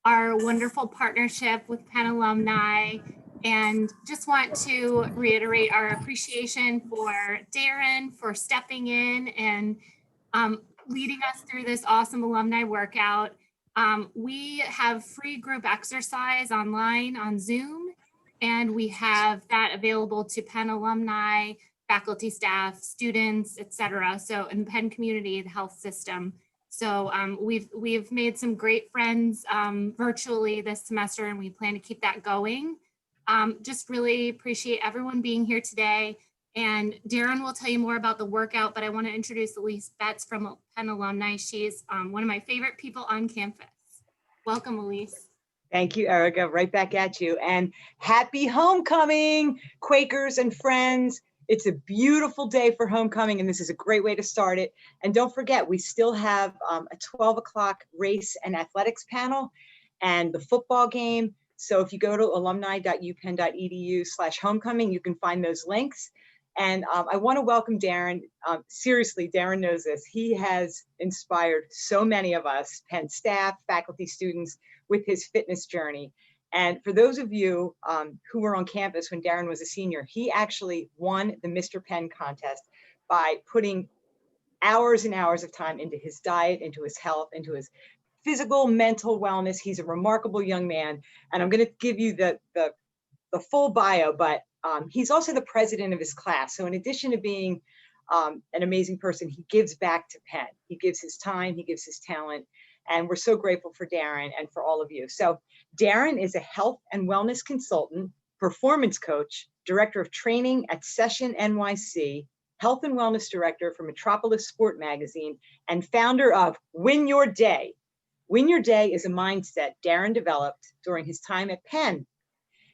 our wonderful partnership with Penn Alumni, and just want to reiterate our appreciation for Darren for stepping in and leading us through this awesome alumni workout. We have free group exercise online on Zoom, and we have that available to Penn alumni, faculty, staff, students, etc. So in the Penn community, the health system. So we've made some great friends virtually this semester, and we plan to keep that going. Just really appreciate everyone being here today. And Darren will tell you more about the workout, but I want to introduce Elise Betts from Penn Alumni. She's one of my favorite people on campus. Welcome, Elise. Thank you, Erica. Right back at you. And happy homecoming, Quakers and friends. It's a beautiful day for homecoming, and this is a great way to start it. And don't forget, we still have a 12 o'clock race and athletics panel and the football game. So if you go to alumni.upenn.edu/homecoming, you can find those links. And I want to welcome Darren. Seriously, Darren knows this. He has inspired so many of us, Penn staff, faculty, students, with his fitness journey. And for those of you who were on campus when Darren was a senior, he actually won the Mr. Penn contest by putting hours and hours of time into his diet, into his health, into his physical, mental wellness. He's a remarkable young man. And I'm going to give you the full bio, but he's also the president of his class. So in addition to being an amazing person, he gives back to Penn. He gives his time, he gives his talent. And we're so grateful for Darren and for all of you. So Darren is a health and wellness consultant, performance coach, director of training at Session NYC, health and wellness director for Metropolis Sport Magazine, and founder of Win Your Day. Win Your Day is a mindset Darren developed during his time at Penn.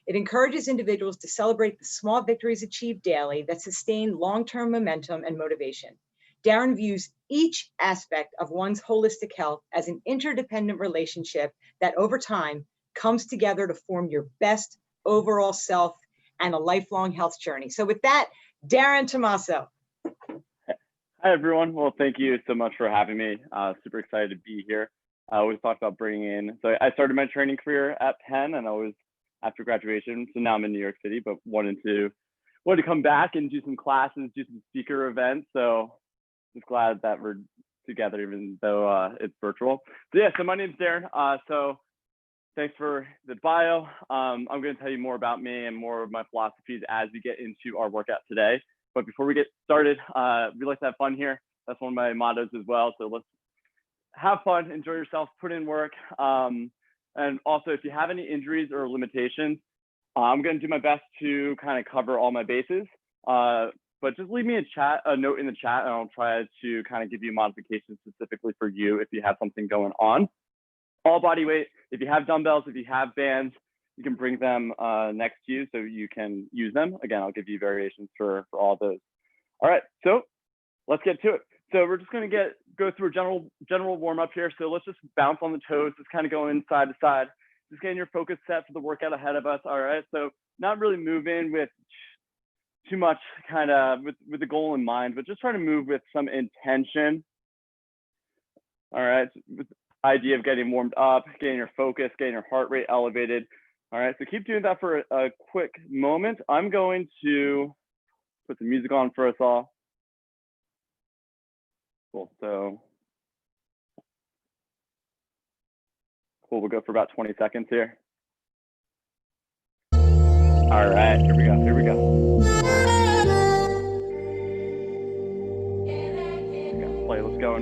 It encourages individuals to celebrate the small victories achieved daily that sustain long-term momentum and motivation. Darren views each aspect of one's holistic health as an interdependent relationship that over time comes together to form your best overall self and a lifelong health journey. So with that, Darren Tomasso. Hi, everyone. Well, thank you so much for having me. Super excited to be here. I always talk about bringing in, so I started my training career at Penn and I was after graduation. So now I'm in New York City, but wanted to come back and do some classes, do some speaker events. So just glad that we're together, even though it's virtual. So yeah, so my name's Darren. So thanks for the bio. I'm going to tell you more about me and more of my philosophies as we get into our workout today. But before we get started, we like to have fun here. That's one of my mottos as well. So let's have fun, enjoy yourself, put in work. And also, if you have any injuries or limitations, I'm going to do my best to kind of cover all my bases. But just leave me a note in the chat, and I'll try to kind of give you modifications specifically for you if you have something going on. All body weight. If you have dumbbells, if you have bands, you can bring them next to you so you can use them. Again, I'll give you variations for all those. All right, so let's get to it. So we're just going to go through a general warm up here. So let's just bounce on the toes, just kind of going side to side, just getting your focus set for the workout ahead of us. All right, so not really moving with too much kind of with the goal in mind, but just trying to move with some intention. All right, with the idea of getting warmed up, getting your focus, getting your heart rate elevated. All right, so keep doing that for a quick moment. I'm going to put the music on for us all. Cool, so cool, we'll go for about 20 seconds here. All right, here we go, here we go. Let's go.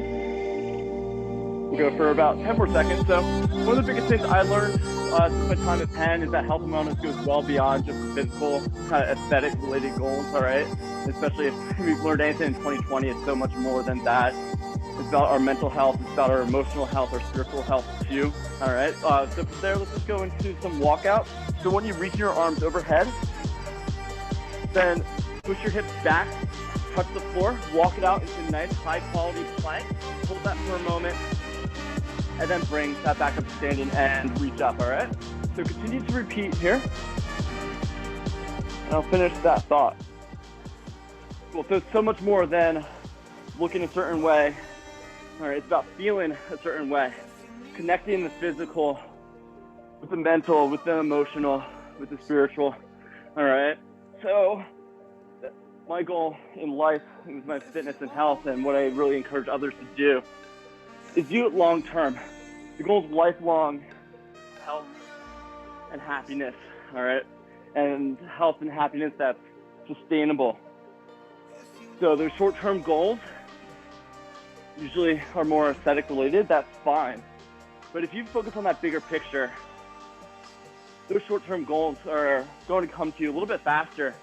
We'll go for about 10 more seconds. So one of the biggest things I learned since my time at Penn is that health and wellness goes well beyond just physical, kind of aesthetic related goals, all right? Especially if we've learned anything in 2020, it's so much more than that. It's about our mental health, it's about our emotional health, our spiritual health too, all right? So from there, let's just go into some walkout. So when you reach your arms overhead, then push your hips back, touch the floor, walk it out into a nice high quality plank, hold that for a moment, and then bring that back up to standing and reach up, all right? So continue to repeat here, and I'll finish that thought. Cool, so it's so much more than looking a certain way, all right? It's about feeling a certain way. connecting the physical with the mental, with the emotional, with the spiritual. All right. So my goal in life with my fitness and health, and what I really encourage others to do, is do it long term. The goal is lifelong health and happiness. All right. And health and happiness that's sustainable. So those short-term goals usually are more aesthetic related. That's fine. But if you focus on that bigger picture, those short-term goals are going to come to you a little bit faster,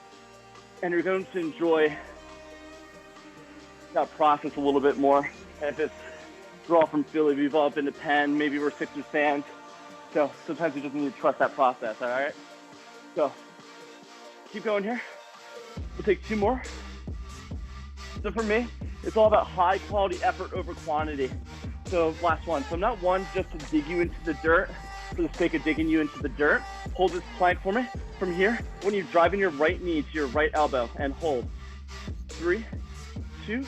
and you're going to enjoy that process a little bit more. And if it's, we're all from Philly, we've all been to Penn, maybe we're Sixers fans. So sometimes you just need to trust that process, all right? So keep going here. We'll take 2 more. So for me, it's all about high quality effort over quantity. So last one. So I'm not one just to dig you into the dirt for the sake of digging you into the dirt. Hold this plank for me. From here, when you're driving your right knee to your right elbow, and hold. 3, 2,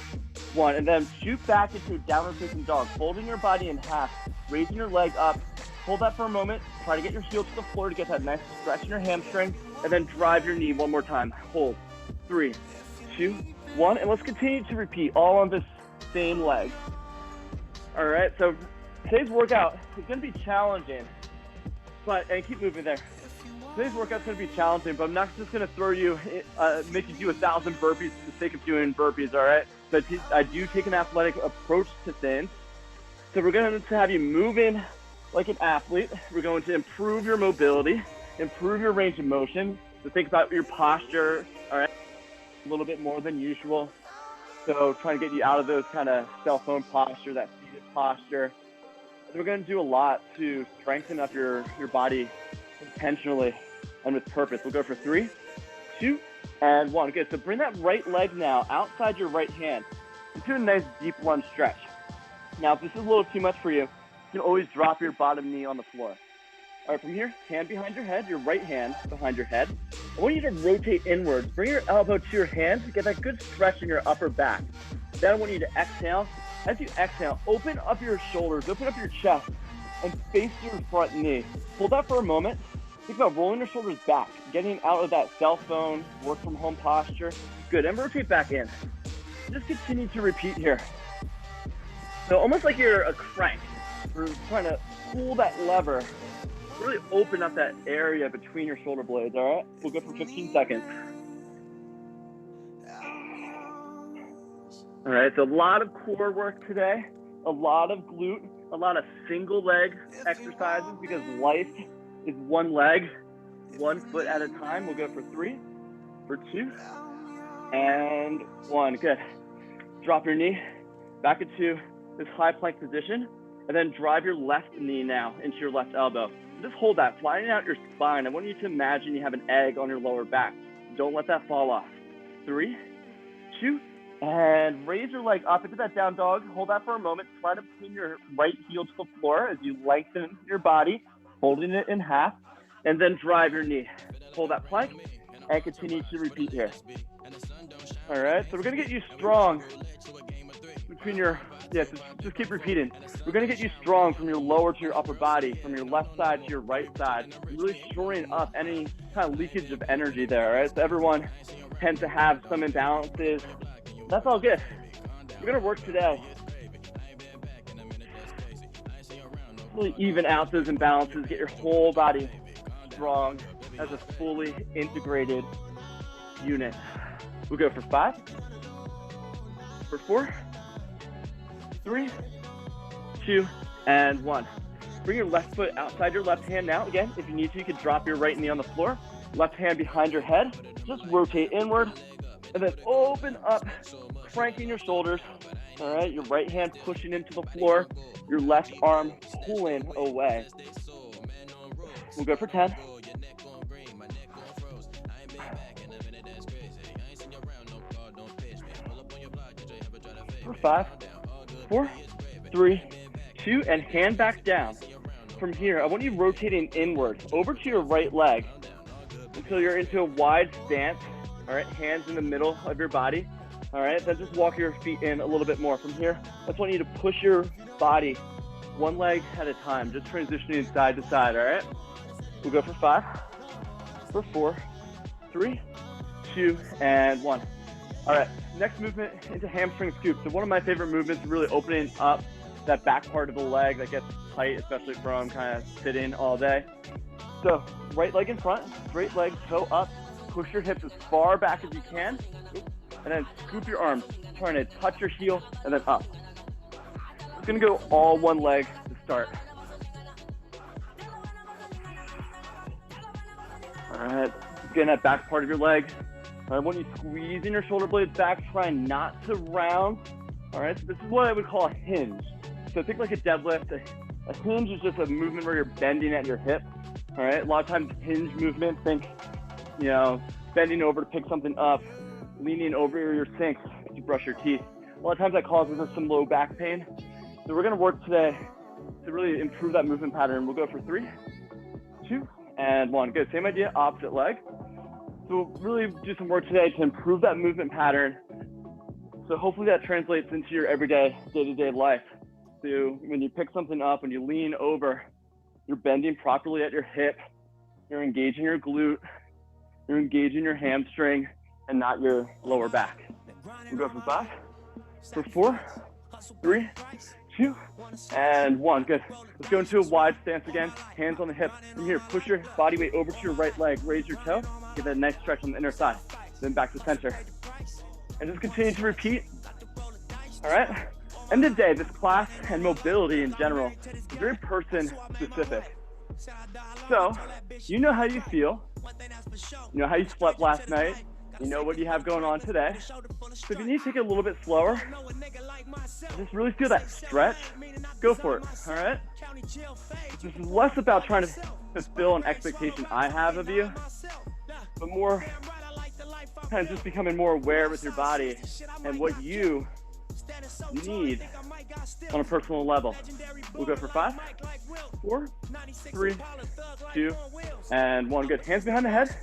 1. And then shoot back into a downward facing dog, folding your body in half, raising your leg up. Hold that for a moment. Try to get your heel to the floor to get that nice stretch in your hamstring, and then drive your knee one more time. Hold. 3, 2, 1. And let's continue to repeat all on this same leg. All right, so today's workout is going to be challenging, and keep moving there. Today's workout's going to be challenging, but I'm not just going to throw you, make you do 1,000 burpees for the sake of doing burpees, all right? But I do take an athletic approach to things. So we're going to have you move in like an athlete. We're going to improve your mobility, improve your range of motion. So think about your posture, all right? A little bit more than usual. So trying to get you out of those kind of cell phone posture, that seated posture. And we're going to do a lot to strengthen up your body intentionally and with purpose. We'll go for 3, 2, and 1. Good. So bring that right leg now outside your right hand into a nice deep lunge stretch. Now, if this is a little too much for you, you can always drop your bottom knee on the floor. All right, from here, hand behind your head, your right hand behind your head. I want you to rotate inwards. Bring your elbow to your hand to get that good stretch in your upper back. Then I want you to exhale. As you exhale, open up your shoulders, open up your chest, and face your front knee. Hold that for a moment. Think about rolling your shoulders back, getting out of that cell phone, work from home posture. Good, and rotate back in. Just continue to repeat here. So almost like you're a crank. We're trying to pull that lever, really open up that area between your shoulder blades, all right? We'll go for 15 seconds. All right, so a lot of core work today, a lot of glute, a lot of single leg exercises, because life is one leg, 1 foot at a time. We'll go for 3, for 2, and 1. Good. Drop your knee back into this high plank position, and then drive your left knee now into your left elbow. Just hold that, flattening out your spine. I want you to imagine you have an egg on your lower back. Don't let that fall off. 3, 2, and raise your leg up into that down dog. Hold that for a moment. Try to pin your right heel to the floor as you lengthen your body, holding it in half, and then drive your knee. Hold that plank and continue to repeat here. All right, so we're gonna get you strong between your, just keep repeating. We're gonna get you strong from your lower to your upper body, from your left side to your right side, really shoring up any kind of leakage of energy there, all right? So everyone tends to have some imbalances. That's all good. We're gonna work today. Really even out those imbalances, get your whole body strong as a fully integrated unit. We'll go for 5, for 4, 3, 2, and 1. Bring your left foot outside your left hand now. Again, if you need to, you can drop your right knee on the floor. Left hand behind your head. Just rotate inward. And then open up, cranking your shoulders. All right, your right hand pushing into the floor. Your left arm pulling away. We'll go for 10. For 5, 4, 3, 2, and hand back down. From here, I want you rotating inward over to your right leg until you're into a wide stance. All right, hands in the middle of your body. All right, then just walk your feet in a little bit more. From here, I just want you to push your body one leg at a time, just transitioning side to side, all right? We'll go for 5, for 4, 3, 2, and 1. All right, next movement into hamstring scoop. So one of my favorite movements is really opening up that back part of the leg that gets tight, especially from kind of sitting all day. So right leg in front, straight leg, toe up, push your hips as far back as you can, and then scoop your arms, trying to touch your heel and then up. It's gonna go all one leg to start. All right, getting that back part of your leg. I want you squeezing your shoulder blades back, trying not to round. All right, so this is what I would call a hinge. So think like a deadlift. A hinge is just a movement where you're bending at your hip. All right, a lot of times hinge movement, think, you know, bending over to pick something up, leaning over your sink to brush your teeth. A lot of times that causes us some low back pain. So we're gonna work today to really improve that movement pattern. We'll go for 3, 2, and 1. Good, same idea, opposite leg. So we'll really do some work today to improve that movement pattern. So hopefully that translates into your everyday, day-to-day life. So when you pick something up, when you lean over, you're bending properly at your hip, you're engaging your glute, you're engaging your hamstring, and not your lower back. We'll go for 5, for 4, 3, 2, and 1. Good. Let's go into a wide stance again. Hands on the hip. From here, push your body weight over to your right leg. Raise your toe. Give that a nice stretch on the inner thigh. Then back to center. And just continue to repeat. All right. End of the day, this class and mobility in general is very person specific. So you know how you feel. You know how you slept last night. You know what you have going on today. So if you need to take it a little bit slower, just really feel that stretch, go for it, all right? This is less about trying to fulfill an expectation I have of you, but more kind of just becoming more aware with your body and what you need on a personal level. We'll go for 5, 4, 3, 2, and 1. Good. Hands behind the head.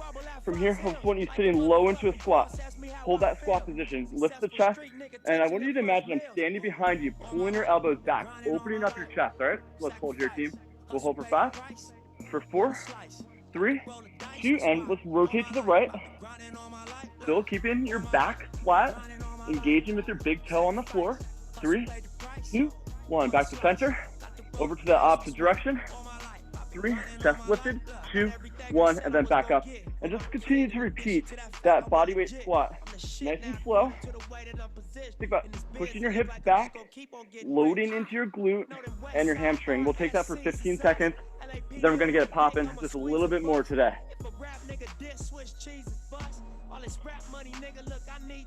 From here, I just want you sitting low into a squat. Hold that squat position. Lift the chest, and I want you to imagine I'm standing behind you, pulling your elbows back, opening up your chest. All right. Let's hold here, team. We'll hold for 5, for 4, 3, 2, and let's rotate to the right. Still keeping your back flat, engaging with your big toe on the floor. 3, 2, 1. Back to center. Over to the opposite direction. 3, chest lifted. 2, 1, and then back up. And just continue to repeat that body weight squat. Nice and slow. Think about pushing your hips back, loading into your glute and your hamstring. We'll take that for 15 seconds. Then we're gonna get it popping just a little bit more today.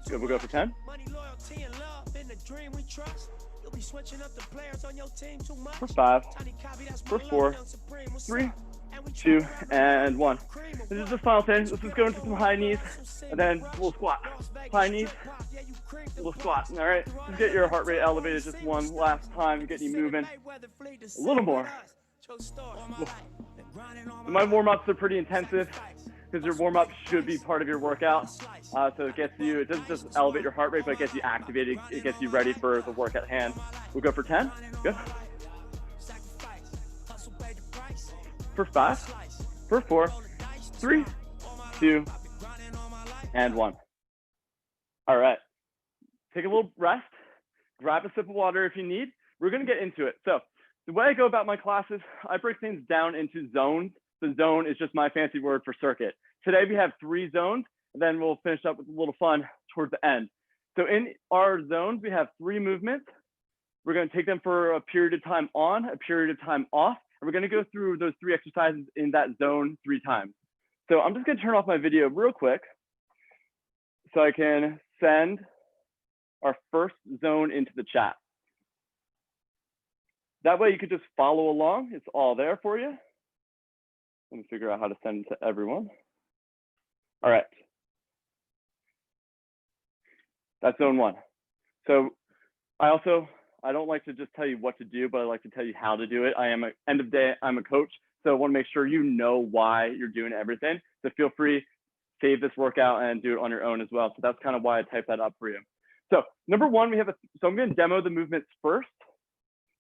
Good, we'll go for 10. For 5, for 4, 3, 2, and 1. This is the final thing. Let's just go into some high knees, and then we'll squat. High knees, we'll squat. All right, just get your heart rate elevated just one last time, get you moving a little more. My warm-ups are pretty intensive because your warm-up should be part of your workout. So it gets you, it doesn't just elevate your heart rate, but it gets you activated. It gets you ready for the work at hand. We'll go for 10. Good. For 5, for 4, 3, 2, and 1. All right. Take a little rest. Grab a sip of water if you need. We're going to get into it. So the way I go about my classes, I break things down into zones. The zone is just my fancy word for circuit. Today we have 3 zones, and then we'll finish up with a little fun towards the end. So in our zones, we have 3 movements. We're going to take them for a period of time on, a period of time off, and we're going to go through those 3 exercises in that zone 3 times. So I'm just going to turn off my video real quick so I can send our first zone into the chat. That way you could just follow along. It's all there for you. Let me figure out how to send it to everyone. All right. That's zone 1. So I don't like to just tell you what to do, but I like to tell you how to do it. End of day, I'm a coach. So I want to make sure you know why you're doing everything. So feel free, save this workout and do it on your own as well. So that's kind of why I typed that up for you. So number 1, so I'm going to demo the movements first,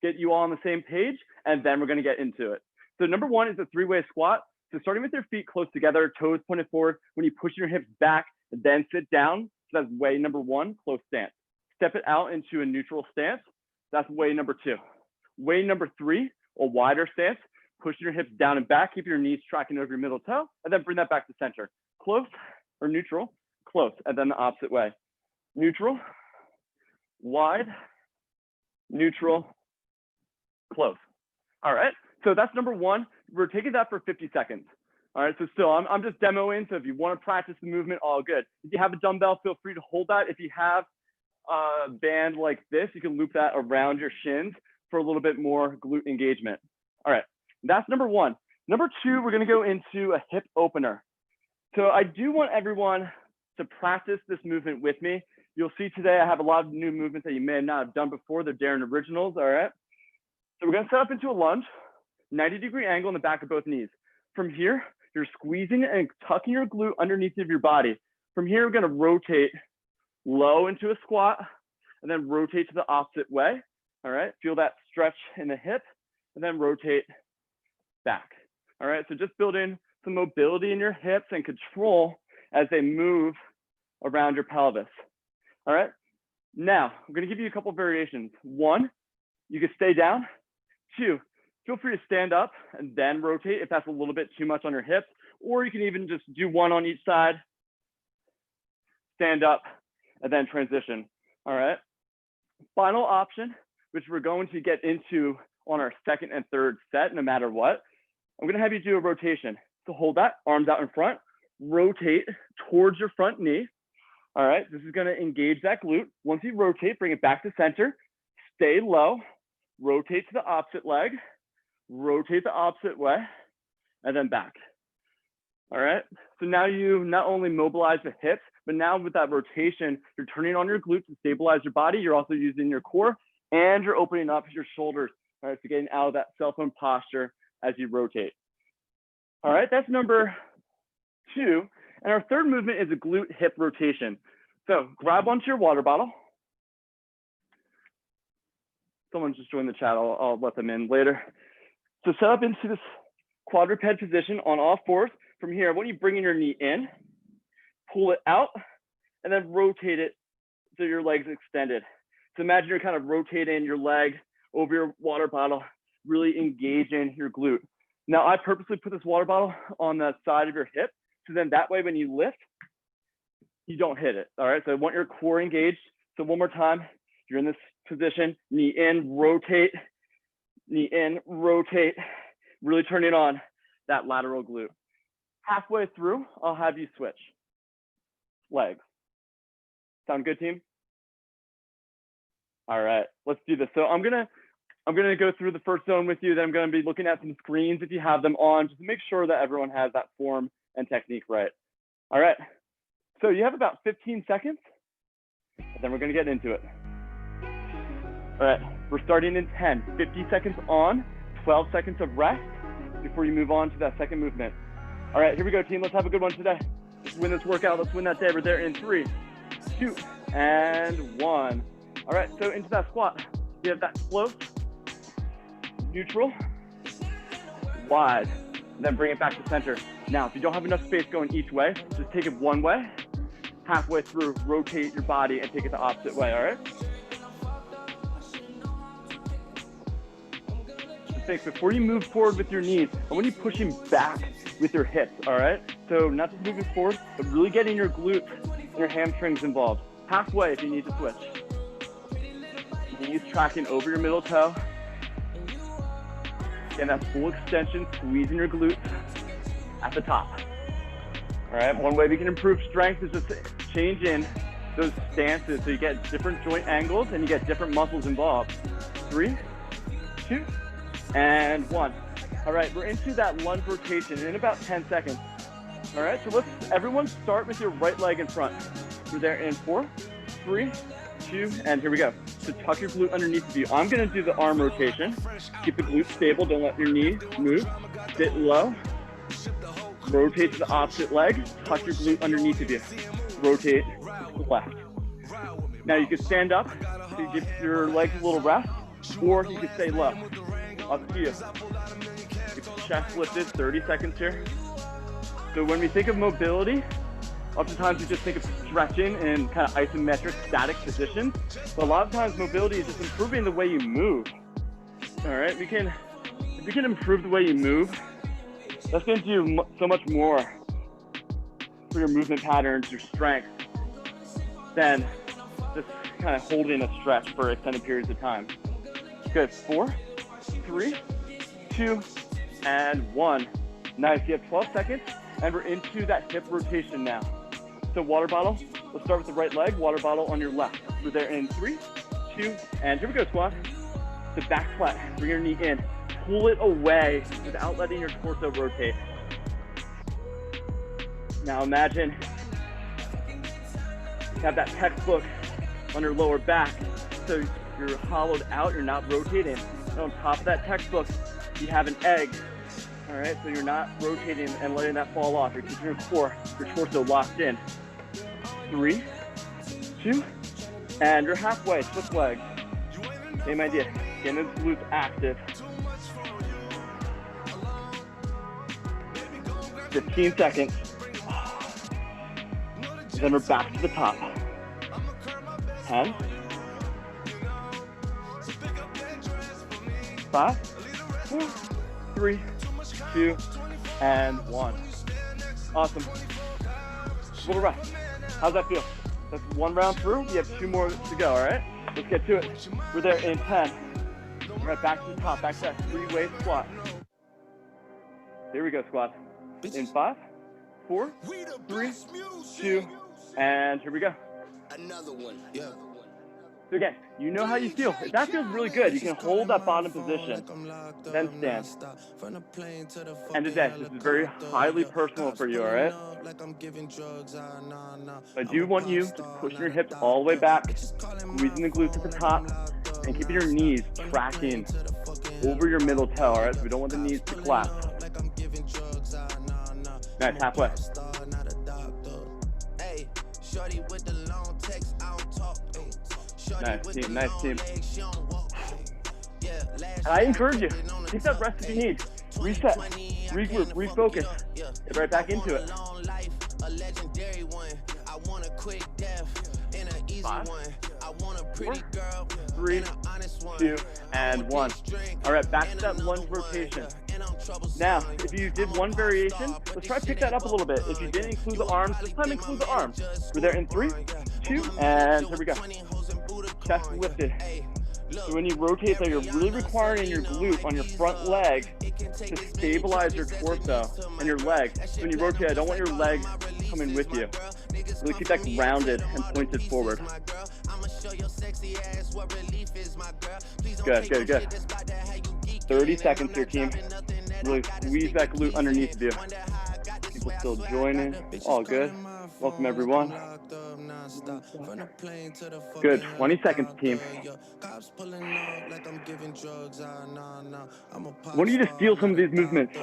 get you all on the same page, and then we're gonna get into it. So number one is a three-way squat. So starting with your feet close together, toes pointed forward, when you push your hips back, and then sit down. So that's way number one, close stance. Step it out into a neutral stance. That's way number two. Way number three, a wider stance. Pushing your hips down and back, keep your knees tracking over your middle toe, and then bring that back to center. Close or neutral, close, and then the opposite way. Neutral, wide, neutral, close. All right, so that's number one. We're taking that for 50 seconds. All right, so still, I'm just demoing, so if you want to practice the movement, all good. If you have a dumbbell, feel free to hold that. If you have a band like this, you can loop that around your shins for a little bit more glute engagement. All right, that's number one. Number two, we're gonna go into a hip opener. So I do want everyone to practice this movement with me. You'll see today I have a lot of new movements that you may not have done before. They're Darren originals, all right? So we're gonna set up into a lunge, 90-degree angle in the back of both knees. From here, you're squeezing and tucking your glute underneath of your body. From here, we're gonna rotate low into a squat and then rotate to the opposite way, all right? Feel that stretch in the hip and then rotate back, all right? So just build in some mobility in your hips and control as they move around your pelvis, all right? Now, I'm gonna give you a couple of variations. One, you can stay down. Two, feel free to stand up and then rotate if that's a little bit too much on your hips, or you can even just do one on each side, stand up, and then transition, all right? Final option, which we're going to get into on our second and third set, no matter what. I'm gonna have you do a rotation. So hold that, arms out in front, rotate towards your front knee. All right, this is gonna engage that glute. Once you rotate, bring it back to center, stay low, rotate to the opposite leg, rotate the opposite way, and then back. All right, so now you not only mobilize the hips, but now with that rotation, you're turning on your glutes to stabilize your body. You're also using your core and you're opening up your shoulders, all right, so getting out of that cell phone posture as you rotate. All right, that's number two. And our third movement is a glute hip rotation. So grab onto your water bottle. Someone just joined the chat, I'll let them in later. So set up into this quadruped position on all fours. From here, I want you bringing your knee in, pull it out, and then rotate it so your leg's extended. So imagine you're kind of rotating your leg over your water bottle, really engaging your glute. Now, I purposely put this water bottle on the side of your hip, so then that way when you lift, you don't hit it, all right? So I want your core engaged. So one more time, you're in this position, knee in, rotate, really turning on that lateral glute. Halfway through, I'll have you switch legs. Sound good, team? All right, let's do this. So I'm gonna go through the first zone with you, then I'm gonna be looking at some screens if you have them on, just to make sure that everyone has that form and technique right. All right, so you have about 15 seconds, and then we're gonna get into it. All right, we're starting in 10, 50 seconds on, 12 seconds of rest before you move on to that second movement. All right, here we go, team. Let's have a good one today. Let's win this workout. Let's win that day. We're there in 3, 2, and 1. All right, so into that squat. You have that close, neutral, wide, and then bring it back to center. Now, if you don't have enough space going each way, just take it one way, halfway through, rotate your body and take it the opposite way, all right? Thanks. Before you move forward with your knees, I want you pushing back with your hips, all right? So not just moving forward, but really getting your glutes and your hamstrings involved. Halfway if you need to switch. Knees tracking over your middle toe. Again, that full extension, squeezing your glutes at the top. All right, one way we can improve strength is just changing those stances so you get different joint angles and you get different muscles involved. 3, 2, and 1. All right, we're into that lunge rotation in about 10 seconds. All right, so let's everyone start with your right leg in front. We're there in 4, 3, 2, and here we go. So tuck your glute underneath of you. I'm gonna do the arm rotation. Keep the glute stable, don't let your knee move. Sit low, rotate to the opposite leg, tuck your glute underneath of you. Rotate to the left. Now you can stand up, so you give your legs a little rest, or you can stay low. Up to you. Keep the chest lifted, 30 seconds here. So when we think of mobility, oftentimes we just think of stretching in kind of isometric static positions, but a lot of times mobility is just improving the way you move. All right, if we can improve the way you move, that's going to do so much more for your movement patterns, your strength, than just kind of holding a stretch for extended periods of time. Good, 4, 3, 2, and 1. Nice, you have 12 seconds, and we're into that hip rotation now. So water bottle, let's start with the right leg, water bottle on your left. We're there in 3, 2, and here we go, squat. The back flat, bring your knee in, pull it away without letting your torso rotate. Now imagine you have that textbook on your lower back, so you're hollowed out, you're not rotating. And on top of that textbook, you have an egg. All right, so you're not rotating and letting that fall off. You're keeping your core, your torso locked in. 3, 2, and you're halfway, switch legs. Same idea, getting those glutes active. 15 seconds. Then we're back to the top. 10, 5, 4, 3, 2, and 1. Awesome. Little rest. How's that feel? That's one round through. We have 2 more to go, all right? Let's get to it. We're there in 10. All right, back to the top, back to that 3-way squat. Here we go, squat. In 5, 4, 3, 2, and here we go. Another one. Yeah. So again, you know how you feel. If that feels really good, you can hold that bottom position, then stand. End of day, this is very highly personal for you, all right? I do want you to push your hips all the way back, squeezing the glutes at the top, and keeping your knees tracking over your middle toe, all right? So we don't want the knees to collapse. Nice, halfway. Nice team, nice team. And I encourage you, take that rest if you need. Reset, regroup, refocus. Get right back into it. 5, 4, 3, 2, and 1. All right, back to that lunge rotation. Now, if you did one variation, let's try to pick that up a little bit. If you didn't include the arms, this time include the arms. We're there in 3, 2, and here we go. Chest lifted. So when you rotate there, you're really requiring your glute on your front leg to stabilize your torso and your leg. So when you rotate, I don't want your legs coming with you. Really keep that grounded and pointed forward. Good, good, good. 30 seconds here, team. Really squeeze that glute underneath of you. People still joining. All good. Welcome, everyone. Good. 20 seconds, team. I want you to steal some of these movements.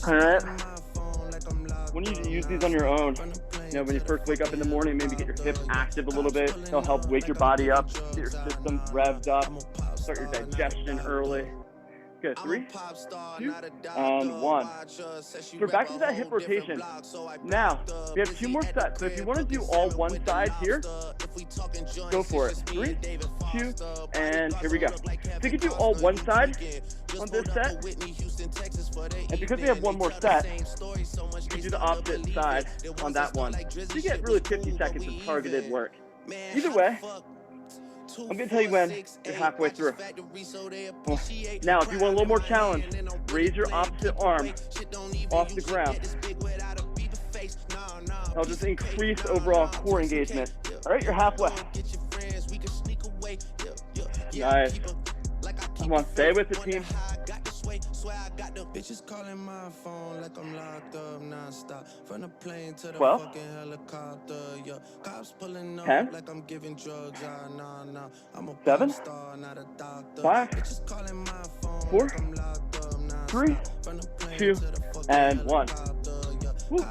All right? I want you to use these on your own. You know, when you first wake up in the morning, maybe get your hips active a little bit. It'll help wake your body up, get your system revved up, start your digestion early. Good, 3, 2, and 1. So we're back to that hip rotation. Now, we have 2 more sets. So if you want to do all one side here, go for it. 3, 2, and here we go. So you can do all one side on this set. And because we have 1 more set, you can do the opposite side on that one. So you get really 50 seconds of targeted work. Either way, I'm going to tell you when you're halfway through. Now, if you want a little more challenge, raise your opposite arm off the ground. That'll just increase overall core engagement. All right, you're halfway. Nice. Come on, stay with the team. 12, 10, 7, 5, 4, 3, 2, and 1. Woo.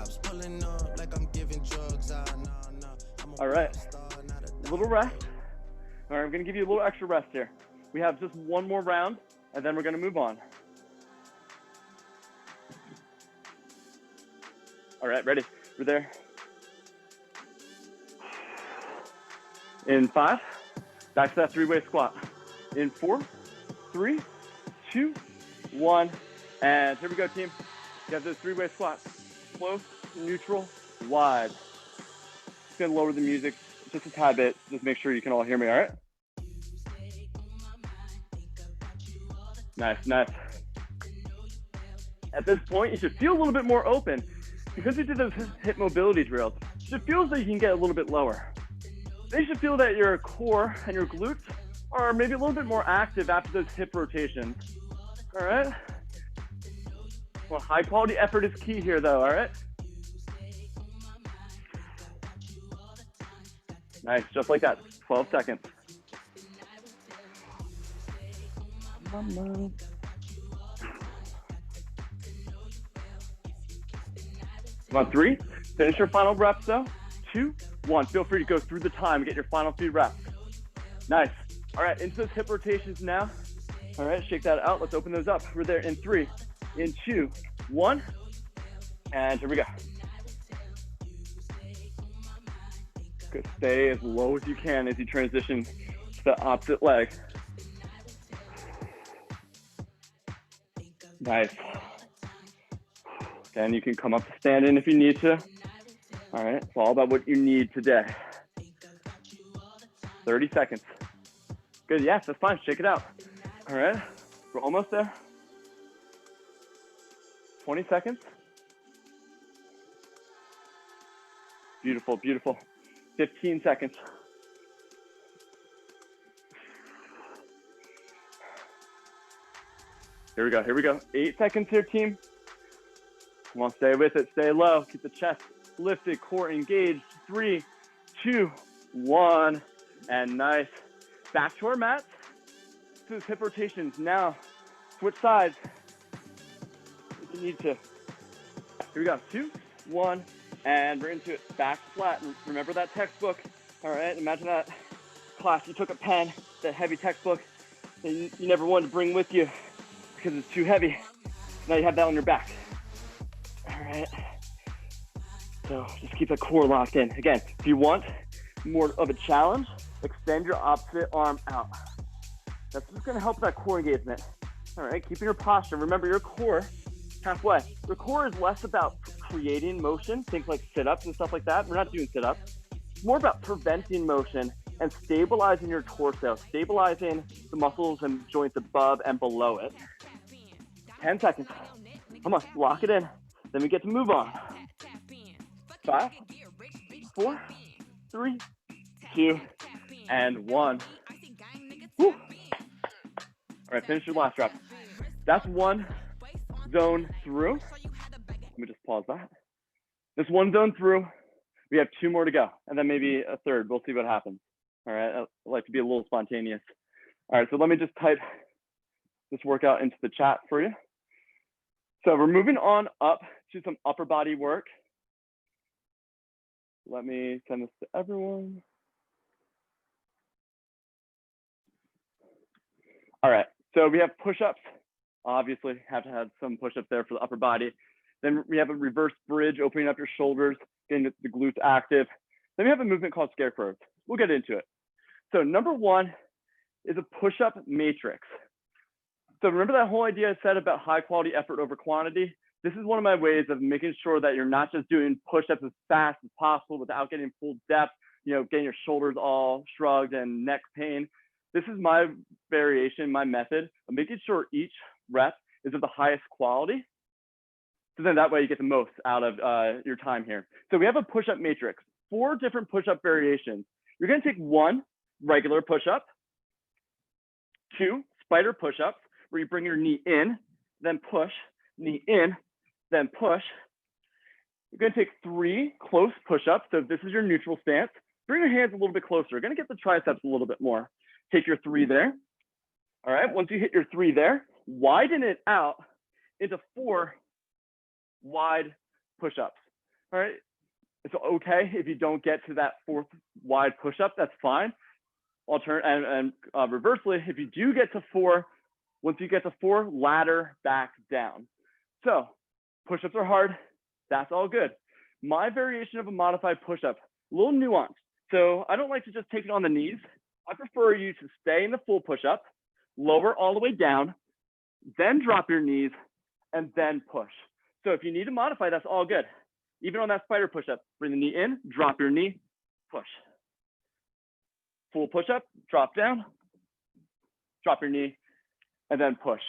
All right, a little rest. All right, I'm gonna give you a little extra rest here. We have just one more round, and then we're gonna move on. All right, ready? We're there. In 5, back to that 3-way squat. In 4, 3, 2, 1, and here we go, team. You have those 3-way squats. Close, neutral, wide. Just gonna lower the music just a tad bit. Just make sure you can all hear me, all right? Nice, nice. At this point, you should feel a little bit more open. Because we did those hip mobility drills, it should feel as though you can get a little bit lower. Then you should feel that your core and your glutes are maybe a little bit more active after those hip rotations. All right? Well, high quality effort is key here though, all right? Nice, just like that, 12 seconds. Come on, 3, finish your final reps though. 2, 1, feel free to go through the time, get your final 3 reps. Nice. All right, into those hip rotations now. All right, shake that out, let's open those up. We're there in 3, in 2, 1, and here we go. Good, stay as low as you can as you transition to the opposite leg. Nice. Then you can come up to stand in if you need to. All right, it's all about what you need today. 30 seconds. Good, yes, that's fine, shake it out. All right, we're almost there. 20 seconds. Beautiful, beautiful. 15 seconds. Here we go, here we go. 8 seconds here, team. Come on, stay with it, stay low. Keep the chest lifted, core engaged. 3, 2, 1, and nice. Back to our mats. To those hip rotations. Now, switch sides if you need to. Here we go, 2, 1, and we're into it. Back flat. Remember that textbook. All right, imagine that class you took at Penn, that heavy textbook that you never wanted to bring with you because it's too heavy. Now you have that on your back. All right, so just keep the core locked in. Again, if you want more of a challenge, extend your opposite arm out. That's just gonna help that core engagement. All right, keeping your posture. Remember your core halfway. Your core is less about creating motion, things like sit-ups and stuff like that. We're not doing sit-ups. It's more about preventing motion and stabilizing your torso, stabilizing the muscles and joints above and below it. 10 seconds. Come on, lock it in. Then we get to move on. 5, 4, 3, 2, and 1. Woo. All right, finish your last rep. That's one zone through. Let me just pause that. This one zone through. We have 2 more to go, and then maybe a third. We'll see what happens. All right, I like to be a little spontaneous. All right, so let me just type this workout into the chat for you. So we're moving on up to some upper body work. Let me send this to everyone. All right, so we have push-ups. Obviously, have to have some push-ups there for the upper body. Then we have a reverse bridge, opening up your shoulders, getting the glutes active. Then we have a movement called scarecrows. We'll get into it. So number 1 is a push-up matrix. So remember that whole idea I said about high quality effort over quantity? This is one of my ways of making sure that you're not just doing push-ups as fast as possible without getting full depth, getting your shoulders all shrugged and neck pain. This is my variation, my method of making sure each rep is of the highest quality. So then that way you get the most out of your time here. So we have a push-up matrix, 4 different push-up variations. You're gonna take 1 regular push-up, 2 spider push-ups, where you bring your knee in, then push, knee in, then push. You're gonna take 3 close push-ups. So this is your neutral stance. Bring your hands a little bit closer. You're gonna get the triceps a little bit more. Take your 3 there. All right, once you hit your 3 there, widen it out into 4 wide push-ups. All right, it's okay if you don't get to that 4th wide push-up, that's fine. Reversely, if you do get to 4, once you get to 4, ladder back down. So push-ups are hard. That's all good. My variation of a modified push-up, a little nuanced. So I don't like to just take it on the knees. I prefer you to stay in the full push-up, lower all the way down, then drop your knees, and then push. So if you need to modify, that's all good. Even on that spider push-up, bring the knee in, drop your knee, push. Full push-up, drop down, drop your knee, and then push.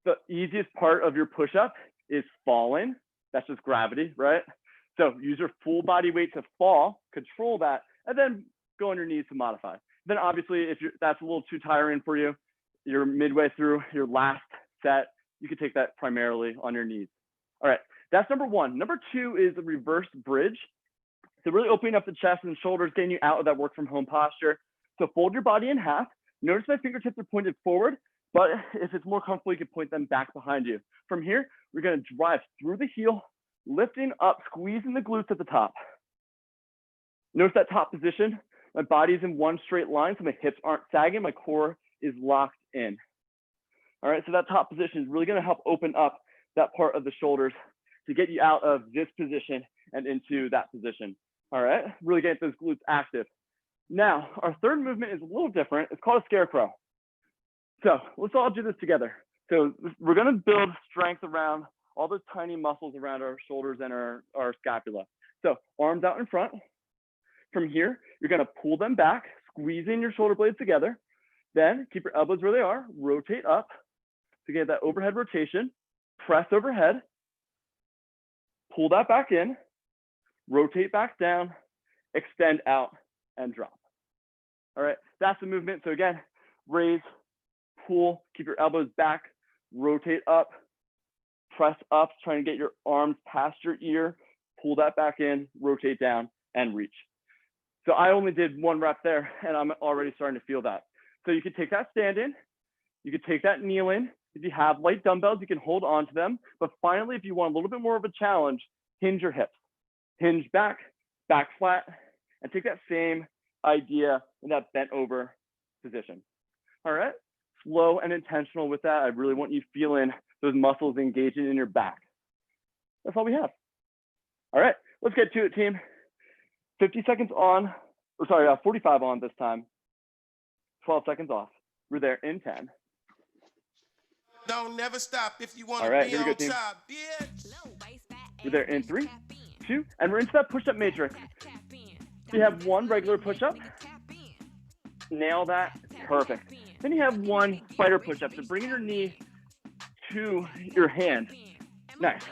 The easiest part of your push-up is falling. That's just gravity, right? So use your full body weight to fall, control that, and then go on your knees to modify. Then obviously, if that's a little too tiring for you, you're midway through your last set, you can take that primarily on your knees. All right, that's number 1. Number 2 is a reverse bridge. So really opening up the chest and shoulders, getting you out of that work from home posture. So fold your body in half. Notice my fingertips are pointed forward, but if it's more comfortable, you can point them back behind you. From here, we're gonna drive through the heel, lifting up, squeezing the glutes at the top. Notice that top position. My body's in one straight line, so my hips aren't sagging, my core is locked in. All right, so that top position is really gonna help open up that part of the shoulders to get you out of this position and into that position. All right, really get those glutes active. Now, our third movement is a little different. It's called a scarecrow. So let's all do this together. So we're gonna build strength around all those tiny muscles around our shoulders and our scapula. So arms out in front. From here, you're gonna pull them back, squeezing your shoulder blades together. Then keep your elbows where they are, rotate up to get that overhead rotation, press overhead, pull that back in, rotate back down, extend out, and drop. All right, that's the movement. So again, raise, pull, keep your elbows back, rotate up, press up, trying to get your arms past your ear, pull that back in, rotate down, and reach. So I only did 1 rep there, and I'm already starting to feel that. So you could take that stand in, you could take that kneel in. If you have light dumbbells, you can hold on to them. But finally, if you want a little bit more of a challenge, hinge your hips. Hinge back, back flat, and take that same idea in that bent over position. All right, slow and intentional with that. I really want you feeling those muscles engaging in your back. That's all we have. All right, let's get to it, team. 50 seconds on, or sorry, 45 on this time. 12 seconds off. We're there in 10. Don't never stop if you want All right, to be here we go, on team. top, bitch. We're there in 3, 2, and we're into that push-up matrix. So you have 1 regular push-up. Nail that, perfect. Then you have 1 spider push-up. So bring your knee to your hand. Nice.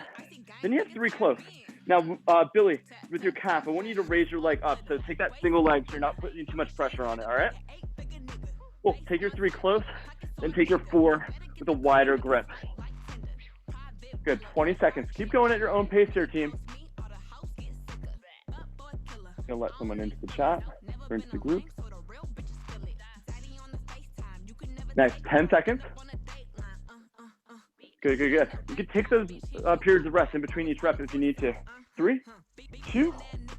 Then you have 3 close. Now, Billy, with your calf, I want you to raise your leg up. So take that single leg so you're not putting too much pressure on it, all right? Cool, take your 3 close, then take your 4 with a wider grip. Good, 20 seconds. Keep going at your own pace here, team. Gonna let someone into the chat or into the group. Nice, 10 seconds. Good, good, good. You can take those periods of rest in between each rep if you need to. 3, 2,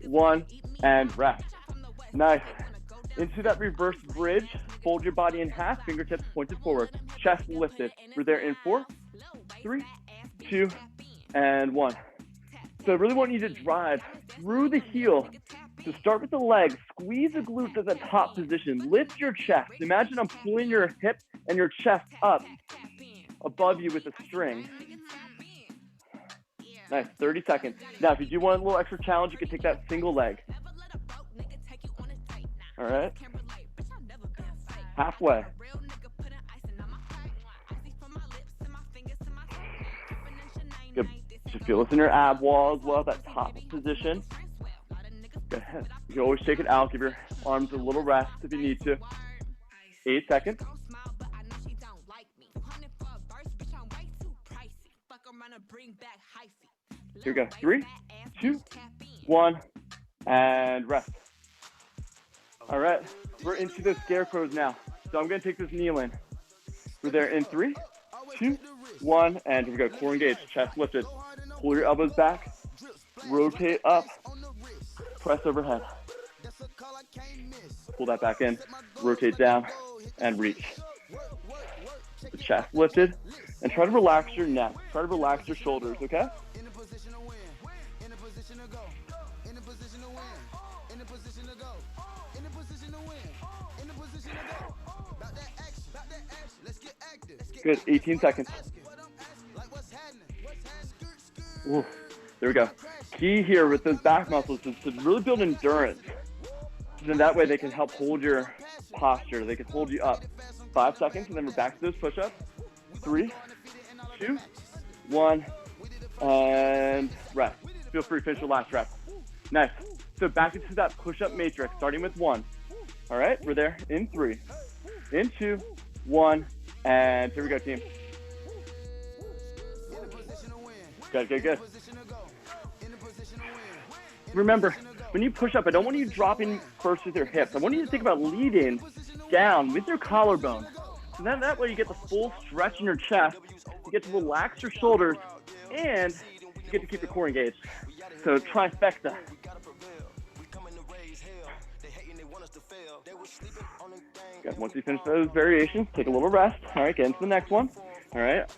1, and rest. Nice. Into that reverse bridge, fold your body in half, fingertips pointed forward, chest lifted. We're there in 4, 3, 2, and 1. So I really want you to drive through the heel. So start with the legs, squeeze the glutes at the top position, lift your chest. Imagine I'm pulling your hip and your chest up above you with a string. Nice, 30 seconds. Now, if you do want a little extra challenge, you can take that single leg. All right, halfway. Good, just feel this in your ab wall as well, that top position. Go ahead, you can always shake it out, give your arms a little rest if you need to. 8 seconds. Here we go, 3, 2, 1, and rest. All right, we're into the scarecrows now. So I'm gonna take this kneel in. We're there in 3, 2, 1, and here we go, core engaged, chest lifted. Pull your elbows back, rotate up, press overhead. Pull that back in, rotate down, and reach. The chest lifted, and try to relax your neck. Try to relax your shoulders, okay? Good, 18 seconds. Ooh, there we go. Key here with those back muscles is to really build endurance. Then that way they can help hold your posture. They can hold you up. 5 seconds, and then we're back to those push-ups. 3, 2, 1, and rest. Feel free to finish your last rep. Nice. So back into that push-up matrix, starting with 1. All right, we're there in 3, in 2, 1, and here we go, team. Good, good, good. Remember, when you push up, I don't want you dropping first with your hips. I want you to think about leading down with your collarbone. So then that way you get the full stretch in your chest, you get to relax your shoulders, and you get to keep your core engaged. So trifecta. Good. Once you finish those variations, take a little rest. All right, get into the next one. All right.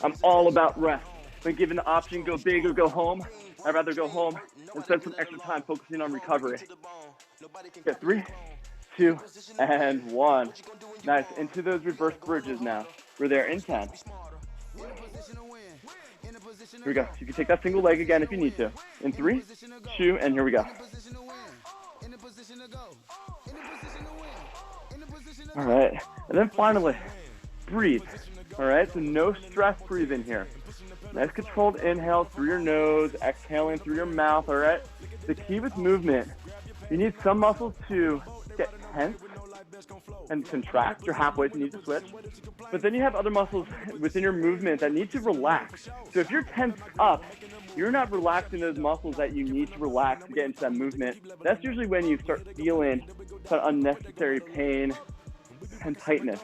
I'm all about rest. When given the option, go big or go home, I'd rather go home and spend some extra time focusing on recovery. Get 3, 2, and 1. Nice. Into those reverse bridges now. We're there in 10. Here we go. You can take that single leg again if you need to. In 3, 2, and here we go. All right. And then finally, breathe. All right. So no stress breathing here. Nice controlled inhale through your nose, exhaling through your mouth, all right? The key with movement, you need some muscles to get tense and contract. You're halfway, so you need to switch. But then you have other muscles within your movement that need to relax. So if you're tensed up, you're not relaxing those muscles that you need to relax to get into that movement. That's usually when you start feeling some unnecessary pain and tightness.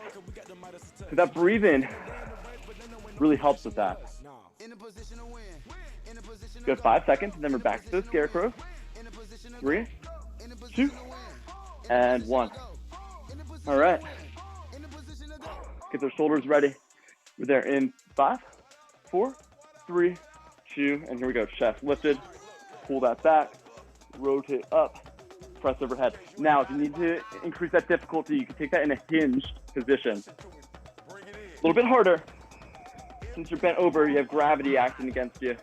So that breathing really helps with that. Good, 5 seconds, and then we're back to those scarecrows. 3, 2, and 1. All right. Get those shoulders ready. We're there in 5, 4, 3, 2, and here we go. Chest lifted. Pull that back. Rotate up. Press overhead. Now, if you need to increase that difficulty, you can take that in a hinged position. A little bit harder. Since you're bent over, you have gravity acting against you.